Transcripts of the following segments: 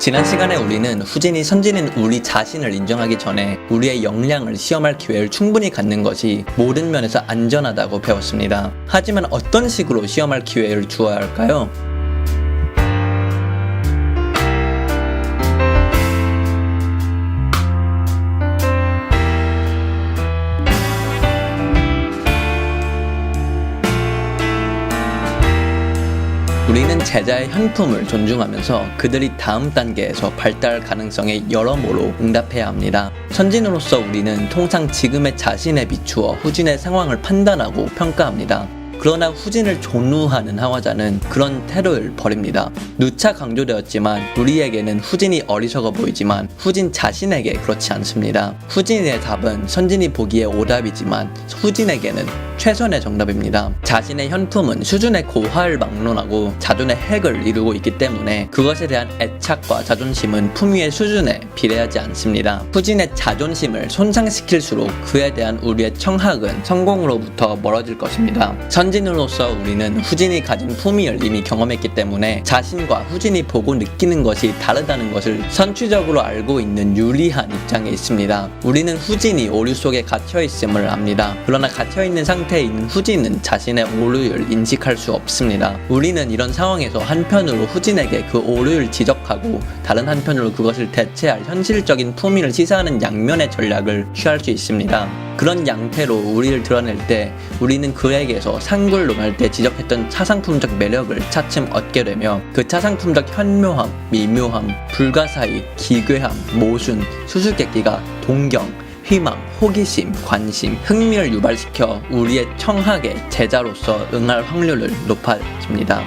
지난 시간에 우리는 후진이 선진인 우리 자신을 인정하기 전에 우리의 역량을 시험할 기회를 충분히 갖는 것이 모든 면에서 안전하다고 배웠습니다. 하지만 어떤 식으로 시험할 기회를 주어야 할까요? 우리는 제자의 현품을 존중하면서 그들이 다음 단계에서 발달할 가능성에 여러모로 응답해야 합니다. 선진으로서 우리는 통상 지금의 자신에 비추어 후진의 상황을 판단하고 평가합니다. 그러나 후진을 존우하는 하와자는 그런 태도를 버립니다. 누차 강조되었지만 우리에게는 후진이 어리석어 보이지만 후진 자신에게 그렇지 않습니다. 후진의 답은 선진이 보기에 오답이지만 후진에게는 최선의 정답입니다. 자신의 현품은 수준의 고하를 막론하고 자존의 핵을 이루고 있기 때문에 그것에 대한 애착과 자존심은 품위의 수준에 비례하지 않습니다. 후진의 자존심을 손상시킬수록 그에 대한 우리의 청학은 성공으로부터 멀어질 것입니다. 선진으로서 우리는 후진이 가진 품위를 이미 경험했기 때문에 자신과 후진이 보고 느끼는 것이 다르다는 것을 선취적으로 알고 있는 유리한 입장에 있습니다. 우리는 후진이 오류 속에 갇혀있음을 압니다. 그러나 갇혀있는 상태에 있는 후진은 자신의 오류를 인식할 수 없습니다. 우리는 이런 상황에서 한편으로 후진에게 그 오류를 지적하고 다른 한편으로 그것을 대체할 현실적인 품위를 시사하는 양면의 전략을 취할 수 있습니다. 그런 양태로 우리를 드러낼 때 우리는 그에게서 상구를 논할 때 지적했던 차상품적 매력을 차츰 얻게 되며 그 차상품적 현묘함, 미묘함, 불가사의, 기괴함, 모순, 수수께끼가 동경, 희망, 호기심, 관심, 흥미를 유발시켜 우리의 청학의 제자로서 응할 확률을 높아집니다.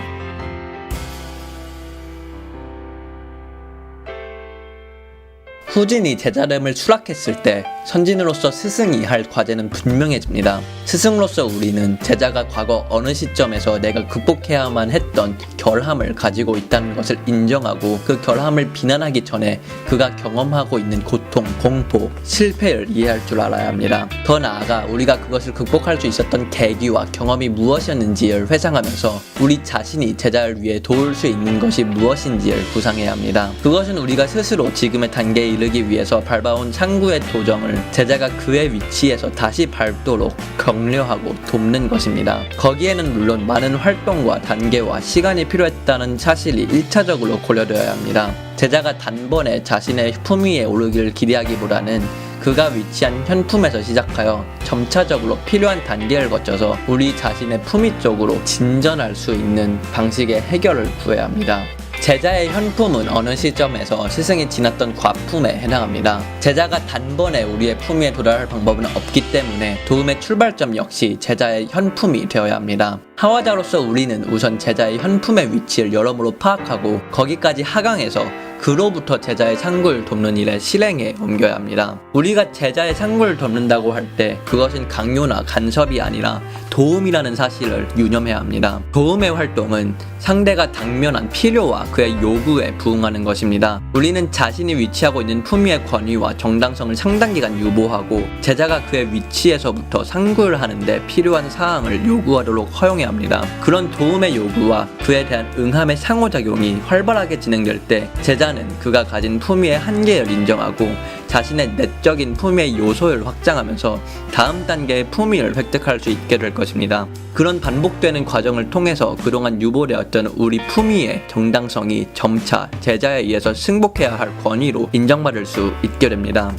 후진이 제자됨을 수락했을 때 선진으로서 스승이 할 과제는 분명해집니다. 스승으로서 우리는 제자가 과거 어느 시점에서 내가 극복해야만 했던 결함을 가지고 있다는 것을 인정하고 그 결함을 비난하기 전에 그가 경험하고 있는 고통, 공포, 실패를 이해할 줄 알아야 합니다. 더 나아가 우리가 그것을 극복할 수 있었던 계기와 경험이 무엇이었는지를 회상하면서 우리 자신이 제자를 위해 도울 수 있는 것이 무엇인지를 구상해야 합니다. 그것은 우리가 스스로 지금의 단계에 이르기 위해서 밟아온 상구의 도정을 제자가 그의 위치에서 다시 밟도록 격려하고 돕는 것입니다. 거기에는 물론 많은 활동과 단계와 시간이 필요했다는 사실이 1차적으로 고려되어야 합니다. 제자가 단번에 자신의 품위에 오르기를 기대하기보다는 그가 위치한 현품에서 시작하여 점차적으로 필요한 단계를 거쳐서 우리 자신의 품위 쪽으로 진전할 수 있는 방식의 해결을 구해야 합니다. 제자의 현품은 어느 시점에서 스승이 지났던 과품에 해당합니다. 제자가 단번에 우리의 품위에 도달할 방법은 없기 때문에 도움의 출발점 역시 제자의 현품이 되어야 합니다. 하와자로서 우리는 우선 제자의 현품의 위치를 여러모로 파악하고 거기까지 하강해서 그로부터 제자의 상구를 돕는 일에 실행에 옮겨야 합니다. 우리가 제자의 상구를 돕는다고 할 때 그것은 강요나 간섭이 아니라 도움이라는 사실을 유념해야 합니다. 도움의 활동은 상대가 당면한 필요와 그의 요구에 부응하는 것입니다. 우리는 자신이 위치하고 있는 품위의 권위와 정당성을 상당 기간 유보하고 제자가 그의 위치에서부터 상구를 하는데 필요한 사항을 요구하도록 허용해야 합니다. 그런 도움의 요구와 그에 대한 응함의 상호작용이 활발하게 진행될 때 제자는 그가 가진 품위의 한계를 인정하고 자신의 내적인 품위의 요소를 확장하면서 다음 단계의 품위를 획득할 수 있게 될 것입니다. 그런 반복되는 과정을 통해서 그동안 유보되었던 우리 품위의 정당성이 점차 제자에 의해서 승복해야 할 권위로 인정받을 수 있게 됩니다.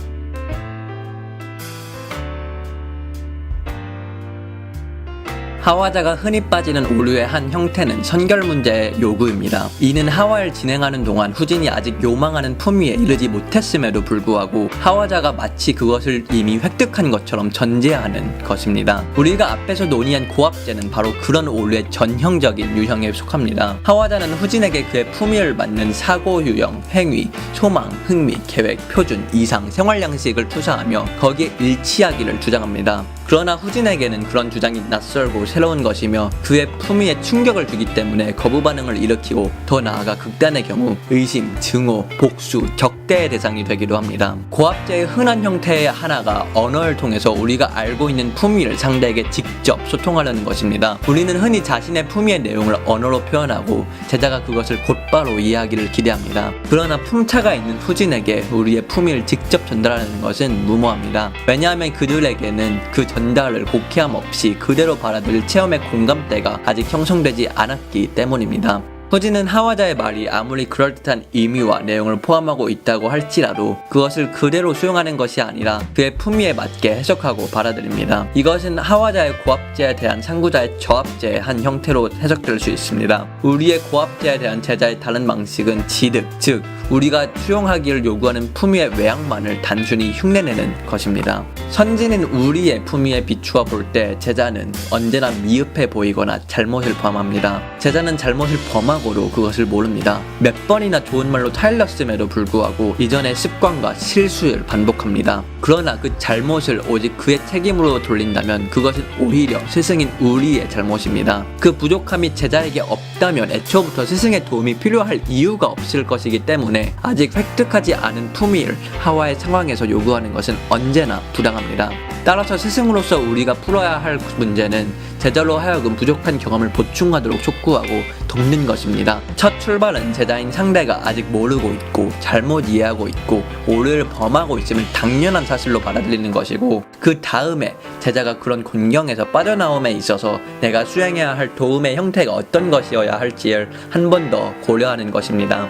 하와자가 흔히 빠지는 오류의 한 형태는 선결 문제의 요구입니다. 이는 하와를 진행하는 동안 후진이 아직 요망하는 품위에 이르지 못했음에도 불구하고 하와자가 마치 그것을 이미 획득한 것처럼 전제하는 것입니다. 우리가 앞에서 논의한 고압제는 바로 그런 오류의 전형적인 유형에 속합니다. 하와자는 후진에게 그의 품위를 맞는 사고 유형, 행위, 소망, 흥미, 계획, 표준, 이상, 생활 양식을 투사하며 거기에 일치하기를 주장합니다. 그러나 후진에게는 그런 주장이 낯설고 새로운 것이며 그의 품위에 충격을 주기 때문에 거부 반응을 일으키고 더 나아가 극단의 경우 의심, 증오, 복수, 적대의 대상이 되기도 합니다. 고압제의 흔한 형태의 하나가 언어를 통해서 우리가 알고 있는 품위를 상대에게 직접 소통하려는 것입니다. 우리는 흔히 자신의 품위의 내용을 언어로 표현하고 제자가 그것을 곧바로 이해하기를 기대합니다. 그러나 품차가 있는 후진에게 우리의 품위를 직접 전달하는 것은 무모합니다. 왜냐하면 그들에게는 그 전달을 곡해함 없이 그대로 받아들일 체험의 공감대가 아직 형성되지 않았기 때문입니다. 후진은 하와자의 말이 아무리 그럴듯한 의미와 내용을 포함하고 있다고 할지라도 그것을 그대로 수용하는 것이 아니라 그의 품위에 맞게 해석하고 받아들입니다. 이것은 하와자의 고압제에 대한 상구자의 저압제의 한 형태로 해석될 수 있습니다. 우리의 고압제에 대한 제자의 다른 방식은 지득, 즉 우리가 수용하기를 요구하는 품위의 외양만을 단순히 흉내내는 것입니다. 선진은 우리의 품위에 비추어 볼 때 제자는 언제나 미흡해 보이거나 잘못을 범합니다. 제자는 잘못을 범하고도 그것을 모릅니다. 몇 번이나 좋은 말로 타일렀음에도 불구하고 이전의 습관과 실수를 반복합니다. 그러나 그 잘못을 오직 그의 책임으로 돌린다면 그것은 오히려 스승인 우리의 잘못입니다. 그 부족함이 제자에게 없다면 애초부터 스승의 도움이 필요할 이유가 없을 것이기 때문에 아직 획득하지 않은 품위를 하와의 상황에서 요구하는 것은 언제나 부당합니다. 따라서 스승으로서 우리가 풀어야 할 문제는 제자로 하여금 부족한 경험을 보충하도록 촉구하고 돕는 것입니다. 첫 출발은 제자인 상대가 아직 모르고 있고 잘못 이해하고 있고 오류를 범하고 있음을 당연한 사실로 받아들이는 것이고 그 다음에 제자가 그런 곤경에서 빠져나옴에 있어서 내가 수행해야 할 도움의 형태가 어떤 것이어야 할지를 한 번 더 고려하는 것입니다.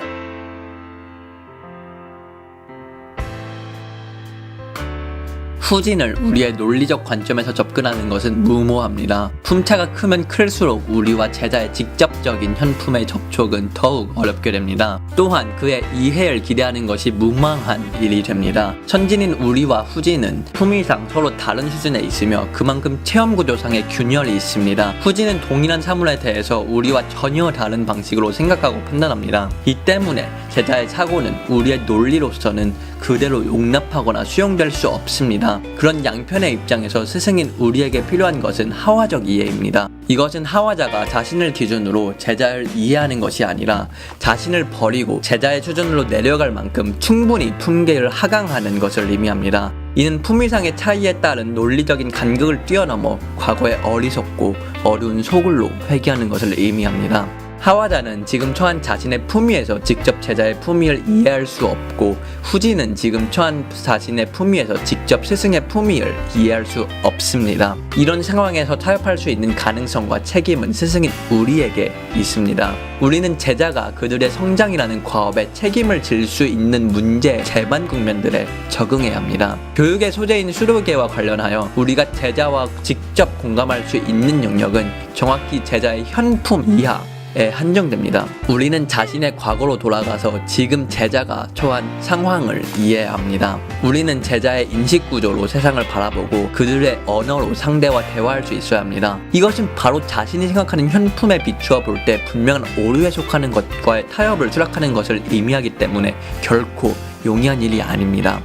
후진을 우리의 논리적 관점에서 접근하는 것은 무모합니다. 품차가 크면 클수록 우리와 제자의 직접적인 현품의 접촉은 더욱 어렵게 됩니다. 또한 그의 이해를 기대하는 것이 무망한 일이 됩니다. 선진인 우리와 후진은 품위상 서로 다른 수준에 있으며 그만큼 체험구조상의 균열이 있습니다. 후진은 동일한 사물에 대해서 우리와 전혀 다른 방식으로 생각하고 판단합니다. 이 때문에 제자의 사고는 우리의 논리로서는 그대로 용납하거나 수용될 수 없습니다. 그런 양편의 입장에서 스승인 우리에게 필요한 것은 하와적 이해입니다. 이것은 하와자가 자신을 기준으로 제자를 이해하는 것이 아니라 자신을 버리고 제자의 수준으로 내려갈 만큼 충분히 품계를 하강하는 것을 의미합니다. 이는 품위상의 차이에 따른 논리적인 간극을 뛰어넘어 과거의 어리석고 어두운 소굴로 회귀하는 것을 의미합니다. 하와자는 지금 처한 자신의 품위에서 직접 제자의 품위를 이해할 수 없고 후진은 지금 처한 자신의 품위에서 직접 스승의 품위를 이해할 수 없습니다. 이런 상황에서 타협할 수 있는 가능성과 책임은 스승인 우리에게 있습니다. 우리는 제자가 그들의 성장이라는 과업에 책임을 질 수 있는 문제 재반 국면들에 적응해야 합니다. 교육의 소재인 수료계와 관련하여 우리가 제자와 직접 공감할 수 있는 영역은 정확히 제자의 현품 이하에 한정됩니다. 우리는 자신의 과거로 돌아가서 지금 제자가 처한 상황을 이해해야 합니다. 우리는 제자의 인식구조로 세상을 바라보고 그들의 언어로 상대와 대화할 수 있어야 합니다. 이것은 바로 자신이 생각하는 현품에 비추어 볼 때 분명한 오류에 속하는 것과의 타협을 수락하는 것을 의미하기 때문에 결코 용이한 일이 아닙니다.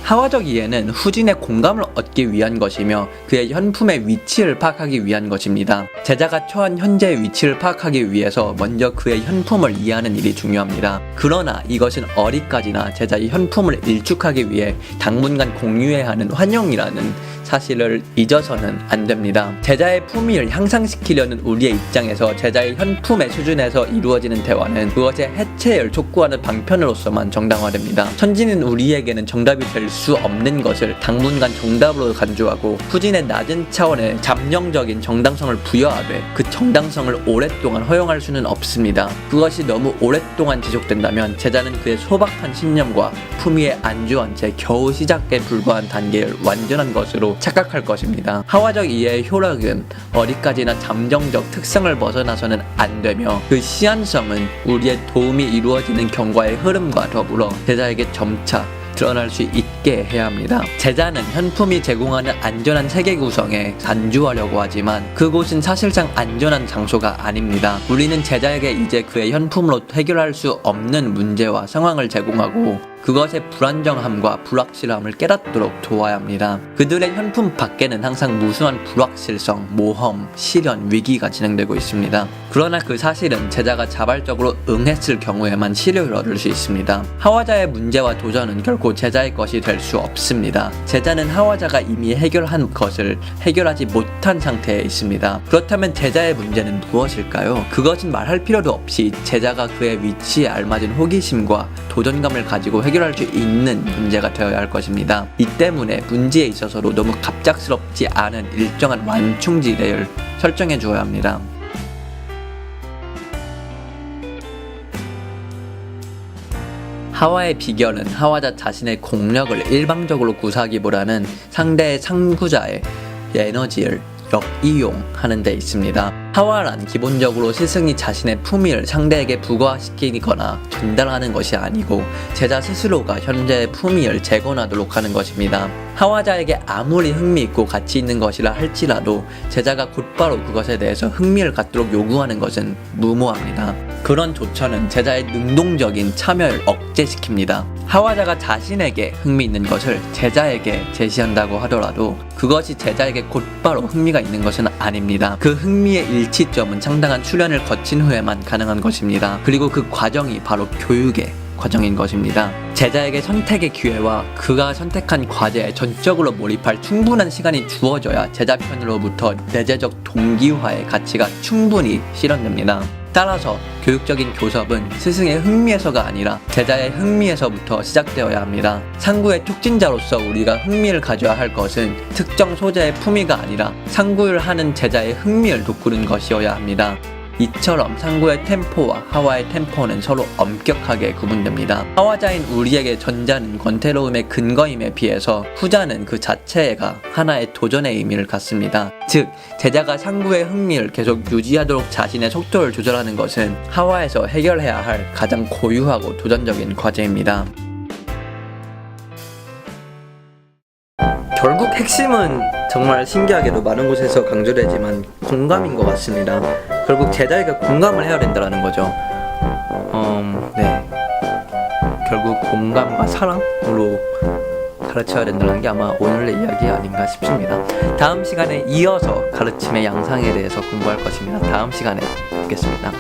하와적 이해는 후진의 공감을 얻기 위한 것이며 그의 현품의 위치를 파악하기 위한 것입니다. 제자가 처한 현재의 위치를 파악하기 위해서 먼저 그의 현품을 이해하는 일이 중요합니다. 그러나 이것은 어디까지나 제자의 현품을 일축하기 위해 당분간 공유해야 하는 환영이라는 사실을 잊어서는 안 됩니다. 제자의 품위를 향상시키려는 우리의 입장에서 제자의 현품의 수준에서 이루어지는 대화는 그것의 해체를 촉구하는 방편으로서만 정당화됩니다. 선진은 우리에게는 정답이 될 수 없는 것을 당분간 정답으로 간주하고 후진의 낮은 차원의 잠정적인 정당성을 부여하되 그 정당성을 오랫동안 허용할 수는 없습니다. 그것이 너무 오랫동안 지속된다면 제자는 그의 소박한 신념과 품위에 안주한 채 겨우 시작에 불과한 단계를 완전한 것으로 착각할 것입니다. 하와적 이해의 효력은 어디까지나 잠정적 특성을 벗어나서는 안 되며 그 시한성은 우리의 도움이 이루어지는 경과의 흐름과 더불어 제자에게 점차 드러날 수 있게 해야 합니다. 제자는 현품이 제공하는 안전한 세계 구성에 간주하려고 하지만 그곳은 사실상 안전한 장소가 아닙니다. 우리는 제자에게 이제 그의 현품으로 해결할 수 없는 문제와 상황을 제공하고 그것의 불안정함과 불확실함을 깨닫도록 도와야 합니다. 그들의 현품 밖에는 항상 무수한 불확실성, 모험, 시련, 위기가 진행되고 있습니다. 그러나 그 사실은 제자가 자발적으로 응했을 경우에만 시료를 얻을 수 있습니다. 하와자의 문제와 도전은 결코 제자의 것이 될 수 없습니다. 제자는 하와자가 이미 해결한 것을 해결하지 못한 상태에 있습니다. 그렇다면 제자의 문제는 무엇일까요? 그것은 말할 필요도 없이 제자가 그의 위치에 알맞은 호기심과 도전감을 가지고 해결할 수 있는 문제가 되어야 할 것입니다. 이 때문에 문제에 있어서도 너무 갑작스럽지 않은 일정한 완충지대를 설정해 주어야 합니다. 하와의 비결은 하와자 자신의 공력을 일방적으로 구사하기보다는 상대의 상구자의 에너지를 역이용하는 데 있습니다. 하와란 기본적으로 스승이 자신의 품위를 상대에게 부과시키거나 전달하는 것이 아니고 제자 스스로가 현재의 품위를 재건하도록 하는 것입니다. 하와자에게 아무리 흥미있고 가치 있는 것이라 할지라도 제자가 곧바로 그것에 대해서 흥미를 갖도록 요구하는 것은 무모합니다. 그런 조처는 제자의 능동적인 참여를 억제시킵니다. 하와자가 자신에게 흥미있는 것을 제자에게 제시한다고 하더라도 그것이 제자에게 곧바로 흥미가 있는 것은 아닙니다. 그 흥미의 일치점은 상당한 수련을 거친 후에만 가능한 것입니다. 그리고 그 과정이 바로 교육의 과정인 것입니다. 제자에게 선택의 기회와 그가 선택한 과제에 전적으로 몰입할 충분한 시간이 주어져야 제자 편으로부터 내재적 동기화의 가치가 충분히 실현됩니다. 따라서 교육적인 교섭은 스승의 흥미에서가 아니라 제자의 흥미에서부터 시작되어야 합니다. 상구의 촉진자로서 우리가 흥미를 가져야 할 것은 특정 소재의 품위가 아니라 상구를 하는 제자의 흥미를 돋구는 것이어야 합니다. 이처럼 상구의 템포와 하와의 템포는 서로 엄격하게 구분됩니다. 하와자인 우리에게 전자는 권태로움의 근거임에 비해서 후자는 그 자체가 하나의 도전의 의미를 갖습니다. 즉, 제자가 상구의 흥미를 계속 유지하도록 자신의 속도를 조절하는 것은 하와에서 해결해야 할 가장 고유하고 도전적인 과제입니다. 결국 핵심은 정말 신기하게도 많은 곳에서 강조되지만 공감인 것 같습니다. 결국 제자에게 공감을 해야 된다는 거죠. 네. 결국 공감과 사랑으로 가르쳐야 된다는 게 아마 오늘의 이야기 아닌가 싶습니다. 다음 시간에 이어서 가르침의 양상에 대해서 공부할 것입니다. 다음 시간에 뵙겠습니다.